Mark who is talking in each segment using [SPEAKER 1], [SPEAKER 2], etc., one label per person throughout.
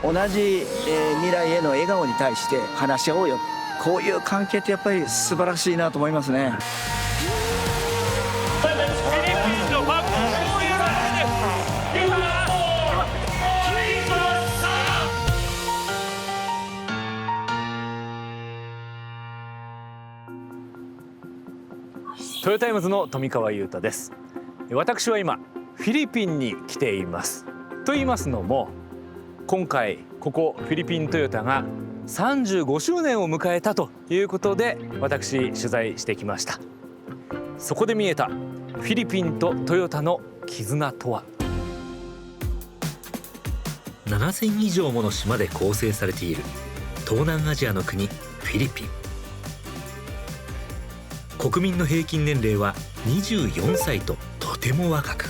[SPEAKER 1] 同じ、未来への笑顔に対して話し合おうよ、こういう関係ってやっぱり素晴らしいなと思いますね。
[SPEAKER 2] トヨタイムズの富川悠太です。私は今フィリピンに来ています。と言いますのも、今回ここフィリピントヨタが35周年を迎えたということで、私取材してきました。そこで見えたフィリピンとトヨタの絆とは。
[SPEAKER 3] 7000以上もの島で構成されている東南アジアの国フィリピン。国民の平均年齢は24歳ととても若く、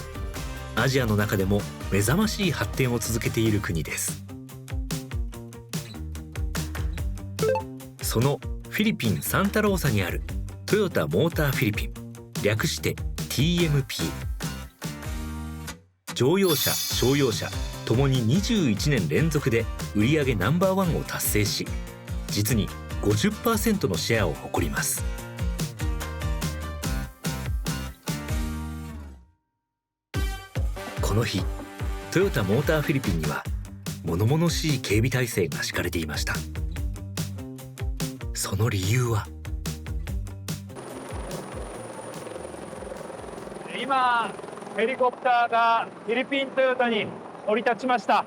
[SPEAKER 3] アジアの中でも目覚ましい発展を続けている国です。そのフィリピン・サンタローサにあるトヨタモーターフィリピン、略して TMP。 乗用車・商用車ともに21年連続で売上ナンバーワンを達成し、実に 50% のシェアを誇ります。この日、トヨタモーターフィリピンには物々しい警備体制が敷かれていました。その理由は、
[SPEAKER 2] 今ヘリコプターがフィリピントヨタに降り立ちました。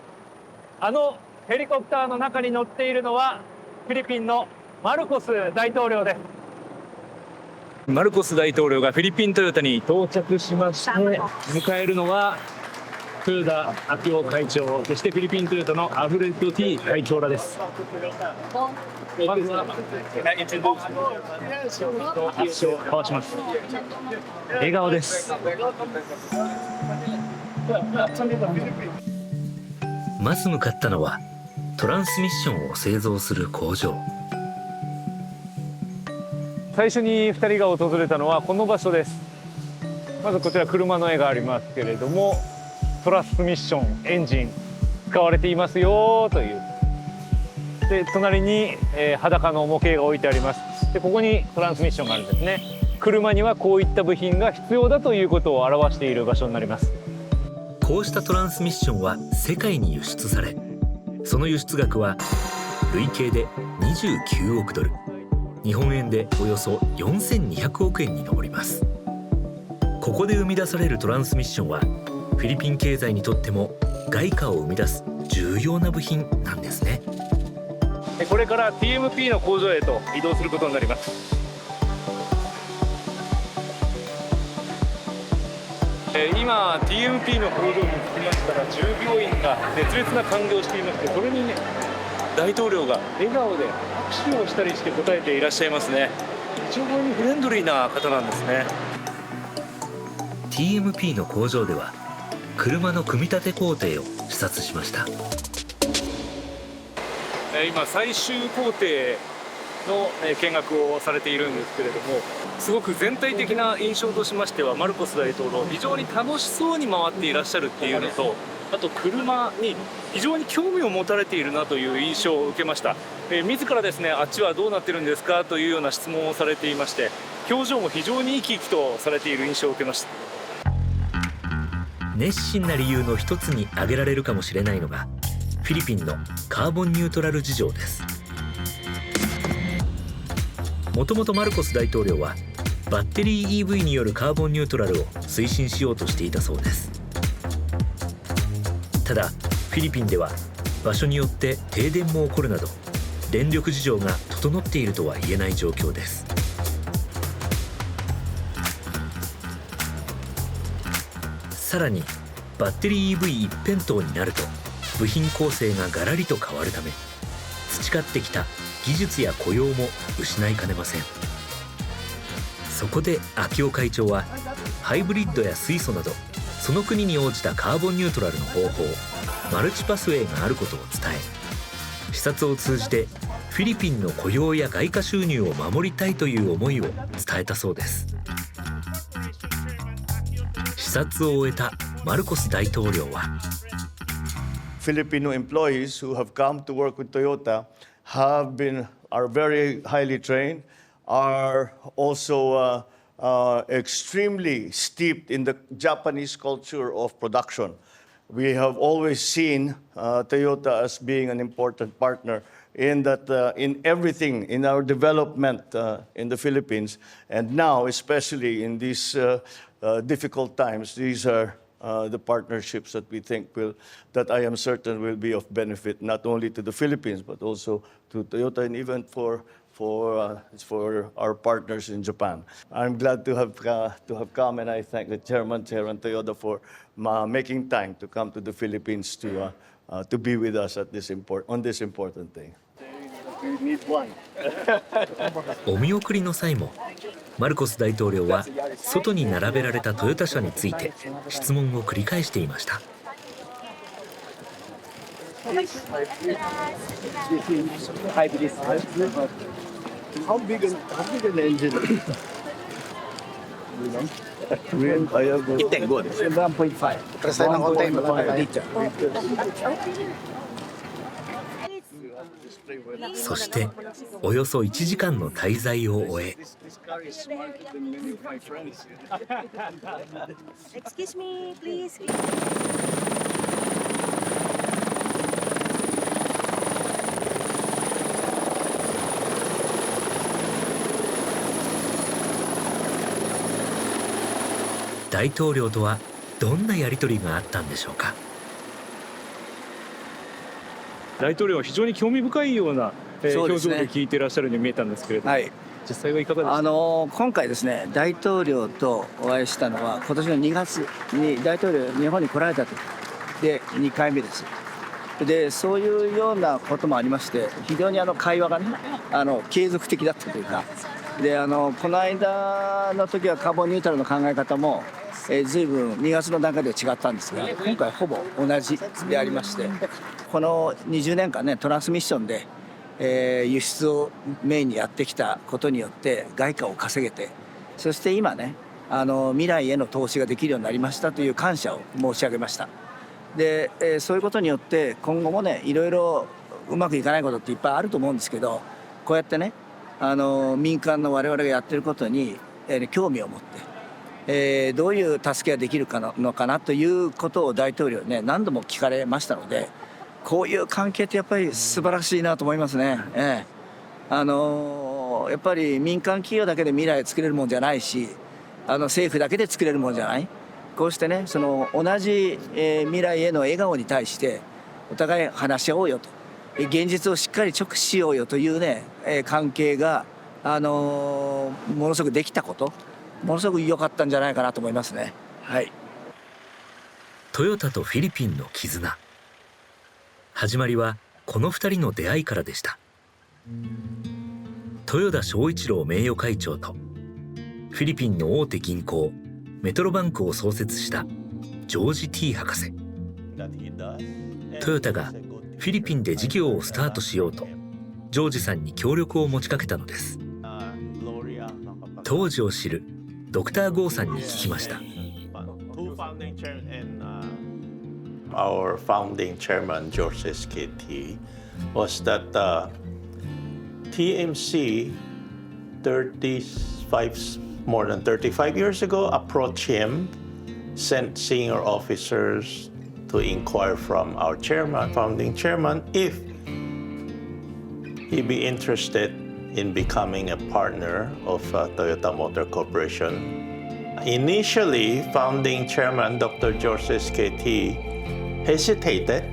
[SPEAKER 2] あのヘリコプターの中に乗っているのはフィリピンのマルコス大統領です。マルコス大統領がフィリピントヨタに到着しまして、迎えるのは豊田章男会長、そしてフィリピントヨタのアフレッド T 会長らです。まずは握手を交わします。笑顔です。
[SPEAKER 3] まず向かったのはトランスミッションを製造する工場。
[SPEAKER 2] 最初に2人が訪れたのはこの場所です。まずこちら車の絵がありますけれども、トランスミッションエンジン使われていますよという。で隣に、裸の模型が置いてあります。でここにトランスミッションがあるんですね。車にはこういった部品が必要だということを表している場所になります。
[SPEAKER 3] こうしたトランスミッションは世界に輸出され、その輸出額は累計で29億ドル、日本円でおよそ4200億円に上ります。ここで生み出されるトランスミッションはフィリピン経済にとっても外貨を生み出す重要な部品なんですね。
[SPEAKER 2] これから TMP の工場へと移動することになります。今 TMP の工場に着きましたら、従業員が熱烈な歓迎をしていまして、それにね、大統領が笑顔で拍手をしたりして応えていらっしゃいますね。非常にフレンドリーな方なんですね。
[SPEAKER 3] TMP の工場では車の組み立て工程を視察しました。
[SPEAKER 2] 今最終工程の見学をされているんですけれども、すごく全体的な印象としましては、マルコス大統領非常に楽しそうに回っていらっしゃるっていうのと、あと車に非常に興味を持たれているなという印象を受けました。自らですね、あっちはどうなってるんですかというような質問をされていまして、表情も非常に生き生きとされている印象を受けました。
[SPEAKER 3] 熱心な理由の一つに挙げられるかもしれないのがフィリピンのカーボンニュートラル事情です。もともとマルコス大統領はバッテリー EV によるカーボンニュートラルを推進しようとしていたそうです。ただフィリピンでは場所によって停電も起こるなど電力事情が整っているとは言えない状況です。さらにバッテリー EV 一辺倒になると部品構成がガラリと変わるため、培ってきた技術や雇用も失いかねません。そこで章男会長はハイブリッドや水素などその国に応じたカーボンニュートラルの方法、マルチパスウェイがあることを伝え、視察を通じてフィリピンの雇用や外貨収入を守りたいという思いを伝えたそうです。視察を終えたマルコス大統領は、
[SPEAKER 4] Filipino employees who have come to work with Toyota are very highly trained, are also extremely steeped in the Japanese culture of production. We have always seen Toyota as being an important partner in that, in everything, in our development in the Philippines, and now, especially in these difficult times, these are the partnerships that we think that I am certain will be of benefit not only to the Philippines but also to Toyota and even for our partners in Japan. I'm glad to have come, and I thank the Chairman Toyoda for making time to come to the Philippines to be with us on this important day.
[SPEAKER 3] お見送りの際もマルコス大統領は外に並べられたトヨタ車について質問を繰り返していました。
[SPEAKER 4] How big an engine?
[SPEAKER 1] 1.5 です。1.5。
[SPEAKER 3] そしておよそ1時間の滞在を終え、
[SPEAKER 5] Excuse me, please.
[SPEAKER 3] 大統領とはどんなやり取りがあったんでしょうか。
[SPEAKER 2] 大統領は非常に興味深いような、表情で聞いていらっしゃるように見えたんですけれども、
[SPEAKER 1] はい、
[SPEAKER 2] 実際はいかがですか。
[SPEAKER 1] 今回ですね、大統領とお会いしたのは今年の2月に大統領日本に来られた時で2回目です。でそういうようなこともありまして、非常に会話がね継続的だったというかで、この間の時はカーボンニュートラルの考え方も随分2月の段階では違ったんですが、今回ほぼ同じでありまして、この20年間ねトランスミッションで、輸出をメインにやってきたことによって外貨を稼げて、そして今ね未来への投資ができるようになりましたという感謝を申し上げました。で、そういうことによって今後もねいろいろうまくいかないことっていっぱいあると思うんですけど、こうやってね民間の我々がやってることに、興味を持って、どういう助けができるのかなということを大統領にね何度も聞かれましたので、こういう関係ってやっぱり素晴らしいなと思いますね。やっぱり民間企業だけで未来を作れるもんじゃないし、政府だけで作れるもんじゃない。こうしてね同じ、未来への笑顔に対してお互い話し合おうよと、現実をしっかり直視しようよというね、関係が、ものすごくできたこと、ものすごく良かったんじゃないかなと思いますね。はい。
[SPEAKER 3] トヨタとフィリピンの絆、始まりはこの2人の出会いからでした。豊田章一郎名誉会長とフィリピンの大手銀行メトロバンクを創設したジョージ T 博士。トヨタがフィリピンで事業をスタートしようとジョージさんに協力を持ちかけたのです。当時を知るドクター・ゴーさんに聞きました。
[SPEAKER 6] Our founding chairman, George SKT, was that TMC more than 35 years ago approached him, sent senior officers to inquire from our chairman, founding chairman, if he'd be interested in becoming a partner of Toyota Motor Corporation. Initially, founding chairman Dr. George SKT hesitated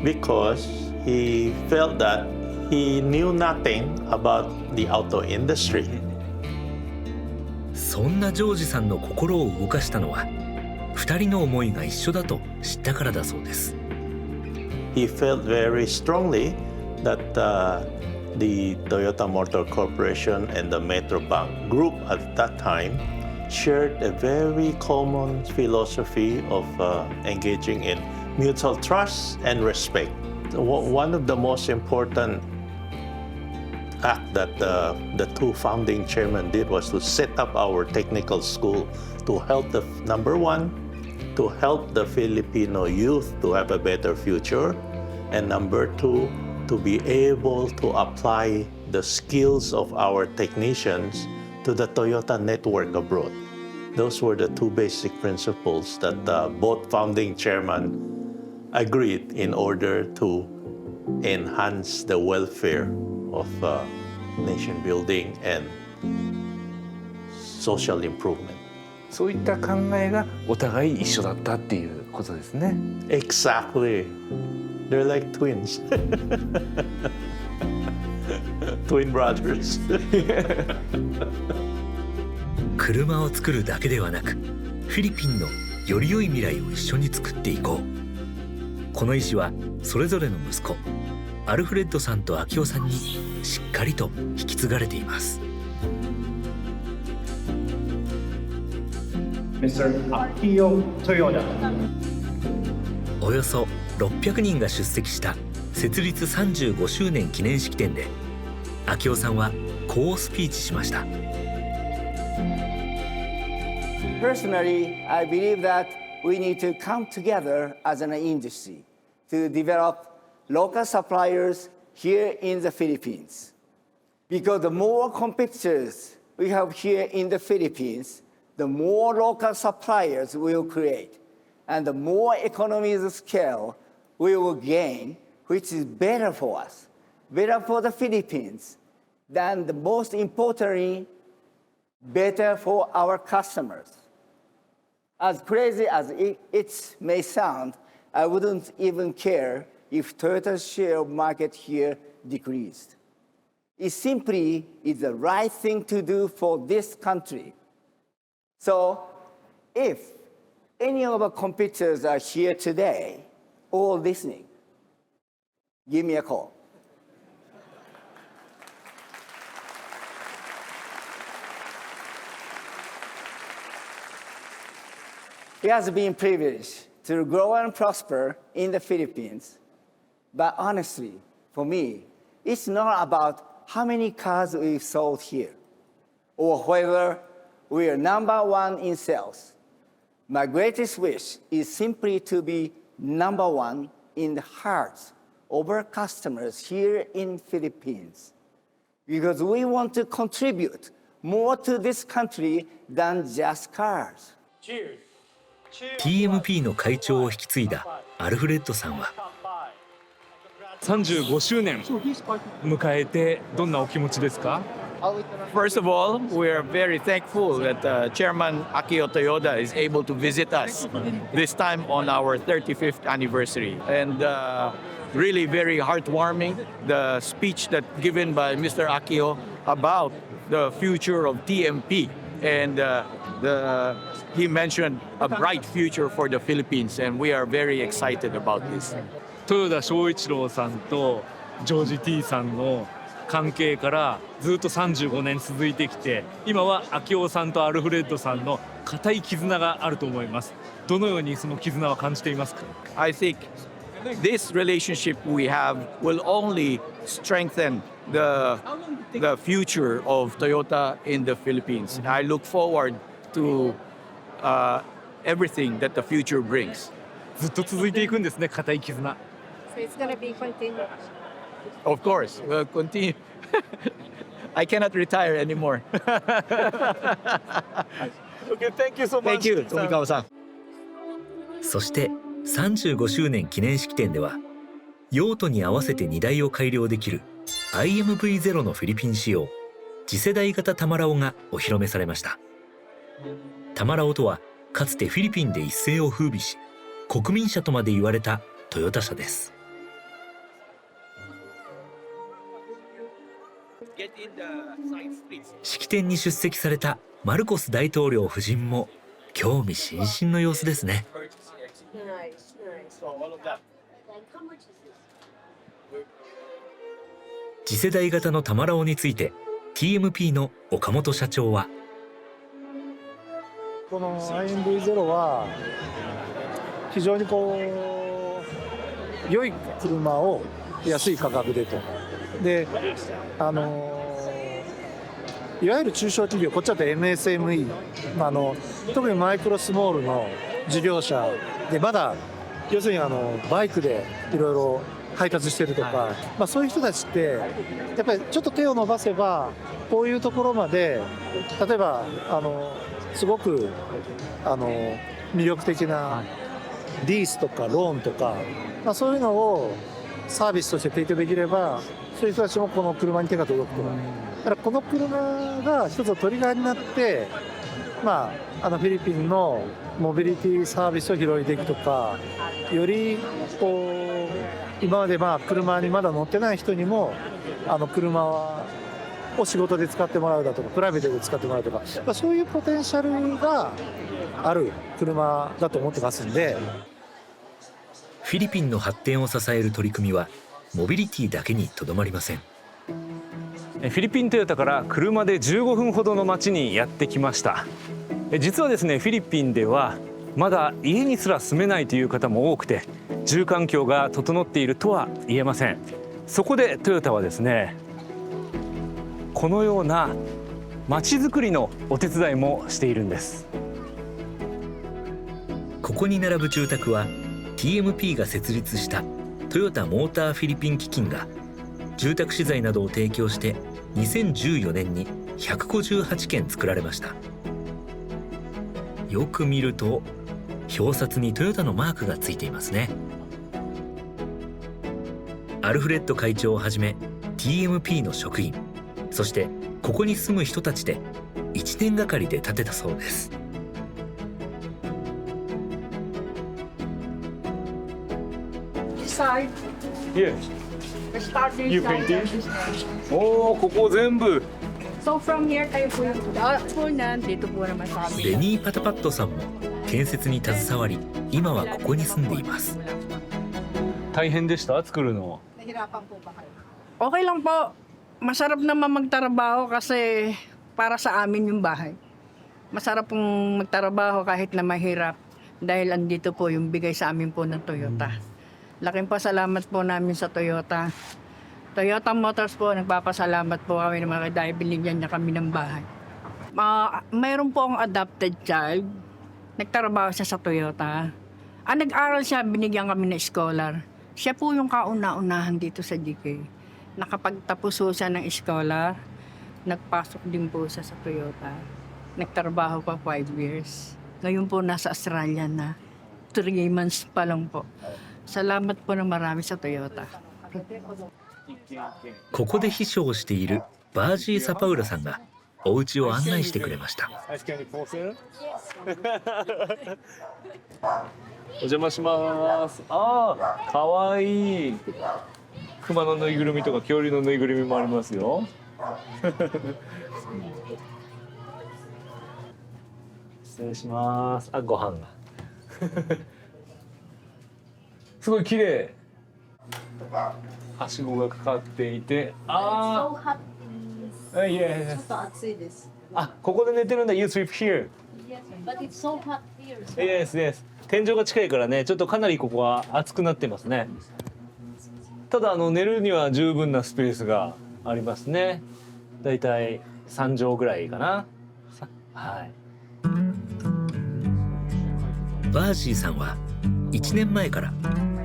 [SPEAKER 6] because he felt that he knew nothing about the auto industry.
[SPEAKER 3] そんなジョージさんの心を動かしたのは2人の思いが一緒だと知ったからだそうです。
[SPEAKER 6] He felt very strongly that the Toyota Motor Corporation and the Metrobank Group at that time shared a very common philosophy of engaging in mutual trust and respect. One of the most important act that the two founding chairmen did was to set up our technical school to help number one, to help the Filipino youth to have a better future, And number two, to be able to apply the skills of our technicians to the Toyota network abroad. Those were the two basic principles that both founding chairmen agreed in order to enhance the welfare of nation building and social improvement.
[SPEAKER 7] そういった考えがお互い一緒だったっていうことですね。
[SPEAKER 6] Exactly. They're like twins. Twin brothers.
[SPEAKER 3] 車を作るだけではなく、フィリピンのより良い未来を一緒に作っていこう。この意思はそれぞれの息子アルフレッドさんとアキオさんにしっかりと引き継がれています。
[SPEAKER 2] Mr. Akio Toyoda。
[SPEAKER 3] およそ600人が出席した設立35周年記念式典でアキオさんはこうスピーチしました。
[SPEAKER 1] Personally, I believe that we need to come together as an industry to develop local suppliers here in the Philippines. Because the more competitors we have here in the Philippines, the more local suppliers we will create, and the more economies of scale we will gain, which is better for us, better for the Philippines, than the most importantly, better for our customers. As crazy as it may sound, I wouldn't even care if Toyota's share of market here decreased. It simply is the right thing to do for this country. So if any of our competitors are here today or listening, give me a call. It has been a privilege to grow and prosper in the Philippines. But honestly, for me, it's not about how many cars we've sold here or whether we are number one in sales. My greatest wish is simply to be number one in the hearts of our customers here in Philippines. Because we want to contribute more to this country than just cars.
[SPEAKER 3] TMP の会長を引き継いだアルフレッドさんは
[SPEAKER 7] 35周年迎えてどんなお気持ちですか？
[SPEAKER 8] First of all, we are very thankful that Chairman Akio Toyoda is able to visit us this time on our 35th anniversary. And really very heartwarming, the speech that given by Mr. Akio about the future of TMP. And he mentioned a bright future for the Philippines, and we are very excited about this.
[SPEAKER 7] 豊田章一郎さんとジョージ T さんの関係からずっと35年続いてきて、今は秋夫さんとアルフレッドさんの固い絆があると思います。どのようにその絆は感じていますか？
[SPEAKER 8] I think this relationship we have will only strengthen the future of Toyota in the Philippines. I look forward to everything that the future brings.
[SPEAKER 7] ずっと続いていくんですね、固い絆。
[SPEAKER 5] So it's gonna be continuous.
[SPEAKER 8] Of course, we'll continue. I cannot retire anymore.
[SPEAKER 7] Okay, thank you so much.
[SPEAKER 8] Thank you, Tomikawa-san.
[SPEAKER 3] そして35周年記念式典では用途に合わせて荷台を改良できる IMV0 のフィリピン仕様次世代型タマラオがお披露目されました。タマラオとはかつてフィリピンで一世を風靡し国民車とまで言われたトヨタ車です。式典に出席されたマルコス大統領夫人も興味津々の様子ですね。
[SPEAKER 5] Nice, nice.
[SPEAKER 3] 次世代型のタマラオについて TMP の岡本社長は
[SPEAKER 9] この IMV0 は非常に良い車を安い価格でと。で、いわゆる中小企業、こっちだと MSME、特にマイクロスモールの事業者でまだ要するにバイクでいろいろ配達してるとか、まあ、そういう人たちってやっぱりちょっと手を伸ばせばこういうところまで例えばすごく魅力的なリースとかローンとか、まあ、そういうのをサービスとして提供できればそういう人たちもこの車に手が届くと。だからこの車が一つのトリガーになって、まあ、フィリピンのモビリティサービスを広げていくとか、よりこう今までまあ車にまだ乗ってない人にも車を仕事で使ってもらうだとかプライベートで使ってもらうとか、まあ、そういうポテンシャルがある車だと思ってますんで。
[SPEAKER 3] フィリピンの発展を支える取り組みはモビリティだけにとどまりません。
[SPEAKER 2] フィリピントヨタから車で15分ほどの町にやってきました。実はですね、フィリピンではまだ家にすら住めないという方も多くて、住環境が整っているとは言えません。そこでトヨタはですね、このような町づくりのお手伝いもしているんです。
[SPEAKER 3] ここに並ぶ住宅は TMP が設立したトヨタモーターフィリピン基金が住宅資材などを提供して2014年に158件作られました。よく見ると表札にトヨタのマークがついていますね。アルフレッド会長をはじめ TMP の職員、そしてここに住む人たちで1年がかりで建てたそうです。
[SPEAKER 5] Side.
[SPEAKER 2] Yeah.
[SPEAKER 5] The start is
[SPEAKER 2] You
[SPEAKER 5] like
[SPEAKER 2] painting?
[SPEAKER 5] this.
[SPEAKER 2] おお、ここ全部。
[SPEAKER 5] So from here kayo po yung po na dito po naman sa amin.
[SPEAKER 3] ベニー・パタパットさんも建設に携わり、今はここに住んでいます。
[SPEAKER 2] 大変でした作るの。
[SPEAKER 5] Nahirapan po ba kayo?
[SPEAKER 10] Okay lang po. Masarap naman magtrabaho kasi para sa amin yung bahay. Masarap pong magtrabaho kahit na mahirap dahil andito po yung bigay sa amin po ng Toyota. Laking pasalamat po namin sa Toyota. Toyota Motors po, nagpapasalamat po kami naman dahil binigyan niya kami ng bahay. Mayroon po akong adopted child. Nagtrabaho siya sa Toyota. Nag-aral siya, binigyan kami ng scholar. Siya po yung kauna-unahan dito sa GK. Nakapagtapos po siya ng scholar, nagpasok din po siya sa Toyota. Nagtrabaho pa 5 years. Ngayon po nasa Australia na. 3 months pa lang po. Salamat po na marami sa Toyota.
[SPEAKER 3] ここで秘書をしているバージー・サパウラさんがお家を案内してくれました。
[SPEAKER 2] お邪魔します。ああ、かわいい。熊のぬいぐるみとか恐竜のぬいぐるみもありますよ。失礼します。あ、ご飯が。すごい綺麗。はしごがかかっていて、ああ、いやいや。あ、ここで寝てるんだ。You sleep here.
[SPEAKER 5] But it's so hot here.
[SPEAKER 2] Yes, yes. 天井が近いからね、ちょっとかなりここは暑くなってますね。ただ寝るには十分なスペースがありますね。だいたい3畳ぐらいかな。はい。
[SPEAKER 3] バージーさんは1年前から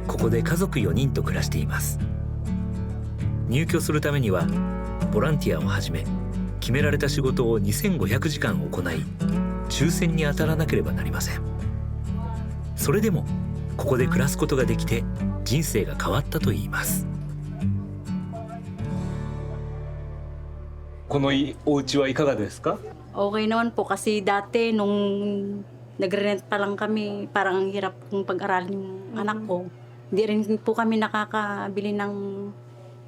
[SPEAKER 3] ここで家族4人と暮らしています。入居するためにはボランティアをはじめ決められた仕事を2500時間行い、抽選に当たらなければなりません。それでもここで暮らすことができて人生が変わったといいます。
[SPEAKER 2] このお家はいかがですか？
[SPEAKER 11] Okay naman po kasi dati nung nagre-rent pa lang kami, parang ang hirap kung pag-aralin yung anak ko. Hindi rin po kami nakakabili ng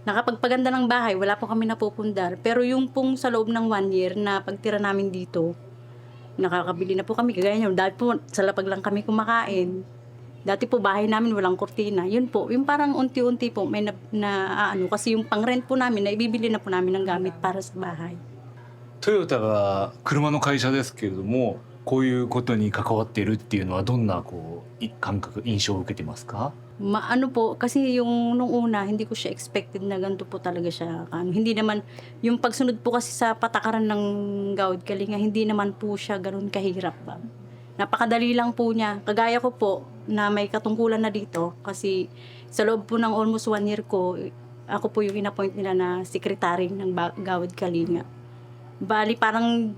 [SPEAKER 11] nakapagpaganda ng bahay, wala po kami napupundar. Pero yung pong sa loob ng 1 year na pagtira namin dito, nakakabili na po kami. Kagaya nyo, dati po sa lapag lang kami kumakain. Dati po bahay namin walang kurtina. Yun po, yung parang unti-unti po may kasi yung pang-rent po namin, na ibibili na po namin ng gamit para sa bahay.
[SPEAKER 2] トヨタが車の会社ですけれども、こういうことに関わっているっていうのはどんな感覚、印象を受けてますか？Ano
[SPEAKER 11] po, kasi yung nung una, hindi ko siya expected na ganito po talaga siya. Hindi naman, yung pagsunod po kasi sa patakaran ng Gawad Kalinga, hindi naman po siya ganun kahirap ba. Napakadali lang po niya. Kagaya ko po na may katungkulan na dito kasi sa loob po ng almost 1 year ko, ako po yung inappoint nila na secretary ng Gawad Kalinga. Bali parang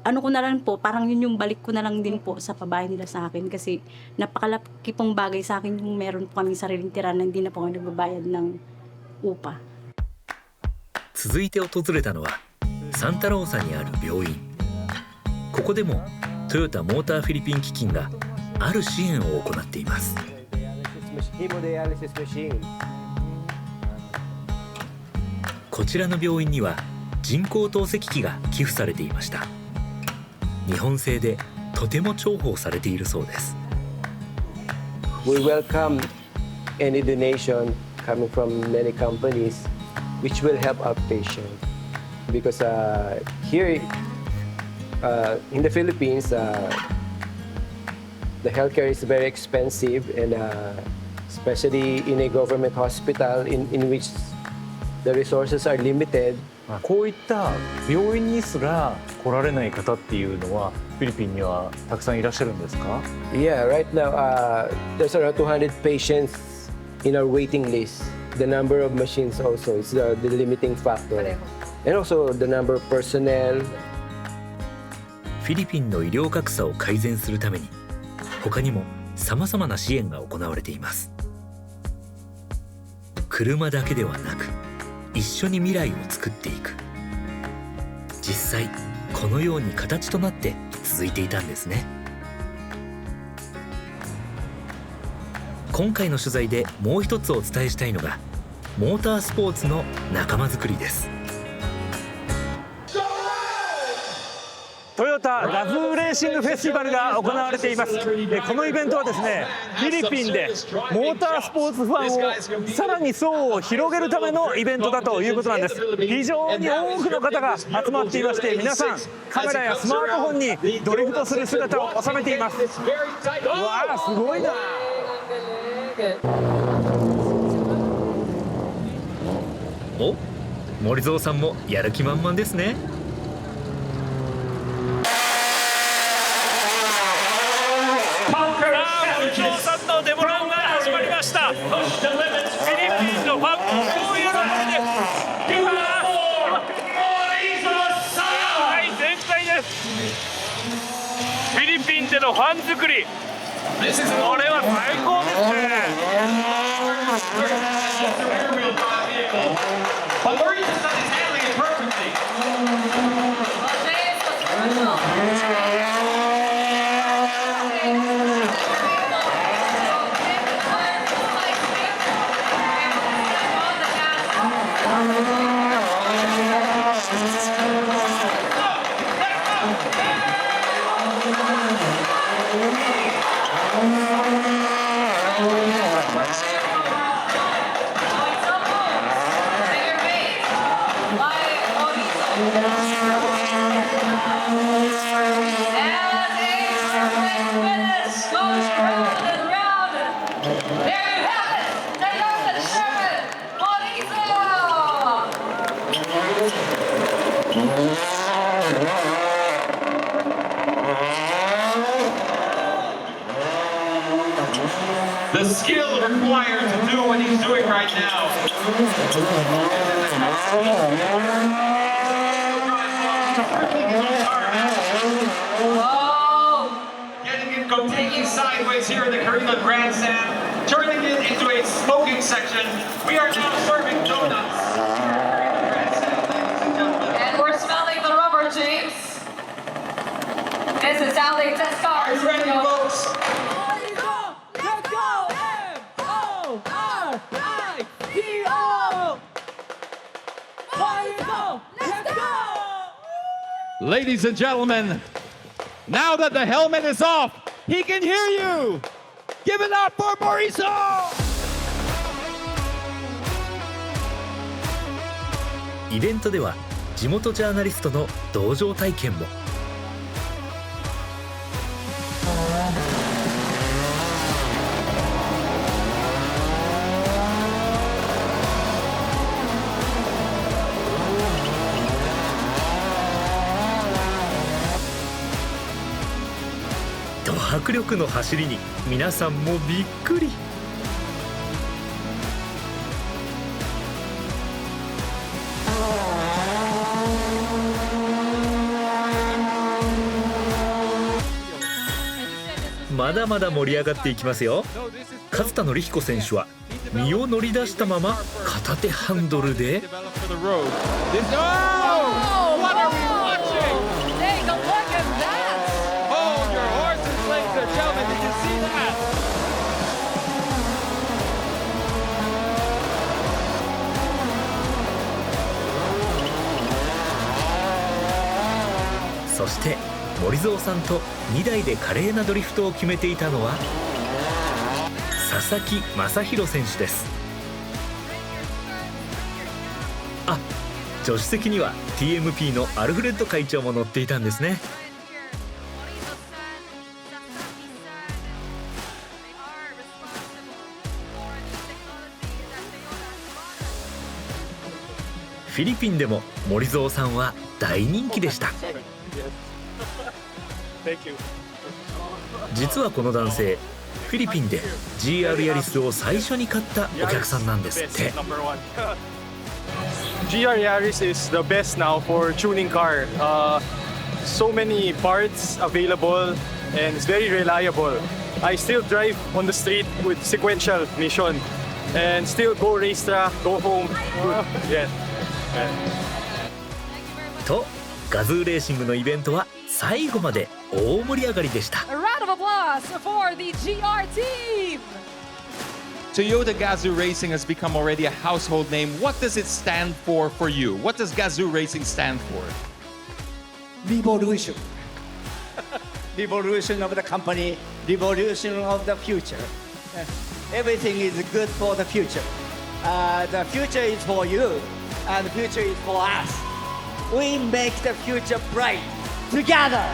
[SPEAKER 11] ano ko na lang po, parang yun yung balik ko na lang din po sa pabahay nila sa akin kasi napakalaki pong bagay sa akin yung meron po kaming sariling tirahan na hindi na po kami nagbabayad ng upa.
[SPEAKER 3] 続いて訪れたのはサンタローサにある病院。ここでもトヨタモーターフィリピン基金がある支援を行っています。こちらの病院には人工透析機が寄付されていました。日本製でとても重宝されているそうです。
[SPEAKER 12] We welcome any donation coming from many companies which will help our patient because here in the Philippines the healthcare is very expensive and especially in a government hospital in which the resources are limited.
[SPEAKER 2] こういった病院にすら来られない方っていうのはフィリピンにはたくさんいらっしゃるんですか？
[SPEAKER 12] Yeah, right now there's around 200 patients in our waiting list. The number of machines also is the limiting factor. And also the number of personnel.
[SPEAKER 3] フィリピンの医療格差を改善するために他にもさまざまな支援が行われています。車だけではなく一緒に未来を作っていく。実際このように形となって続いていたんですね。今回の取材でもう一つお伝えしたいのがモータースポーツの仲間づくりです。
[SPEAKER 2] トヨタラズーレーシングフェスティバルが行われています。このイベントはですね、フィリピンでモータースポーツファンをさらに層を広げるためのイベントだということなんです。非常に多くの方が集まっていまして、皆さんカメラやスマートフォンにドリフトする姿を収めています。うわあ、すごいな。
[SPEAKER 3] お、森蔵さんもやる気満々ですね。
[SPEAKER 2] 森蔵さんのデモランが始まりました。フィリピンのファン、こういうところで全開です。フィリピンでのファン作り、これは最高ですね。
[SPEAKER 13] The skill required to do what he's doing right now. Getting it, taking sideways here in the Karima Grandstand, turning it into a smoking section. We are now serving donuts.
[SPEAKER 14] And we're smelling the rubber, James. This is how they test cars.
[SPEAKER 13] Are you ready, folks?
[SPEAKER 2] Ladies and gentlemen, now that the helmet is off, he can hear you. Give it up for Mauricio!
[SPEAKER 3] イベントでは地元ジャーナリストの同乗体験も。迫力の走りに皆さんもびっくり。まだまだ盛り上がっていきますよ。勝田紀彦選手は身を乗り出したまま片手ハンドルでそして森蔵さんと2台で華麗なドリフトを決めていたのは佐々木正宏選手です。あ、助手席には TMP のアルフレッド会長も乗っていたんですね。フィリピンでも森蔵さんは大人気でした。実はこの男性、フィリピンで GR ヤリスを最初に買ったお客さんなんですって。
[SPEAKER 2] GR Yaris is the best now for tuning car. So many parts available and it's very reliable. I still drive on the street with sequential mission and still go racetrack, go home. Yeah.
[SPEAKER 3] とガズーレーシングのイベントは最後まで大盛り上がりでした。
[SPEAKER 14] A round of applause for the GR team.
[SPEAKER 13] Toyota Gazoo Racing has become already a household name. What does it stand for you? What does Gazoo Racing stand for?
[SPEAKER 1] Revolution. Revolution of the company, revolution of the future. Everything is good for the future. The future is for you, and the future is for us. We make the future bright together.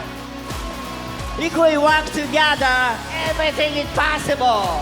[SPEAKER 1] If we work together, everything is possible.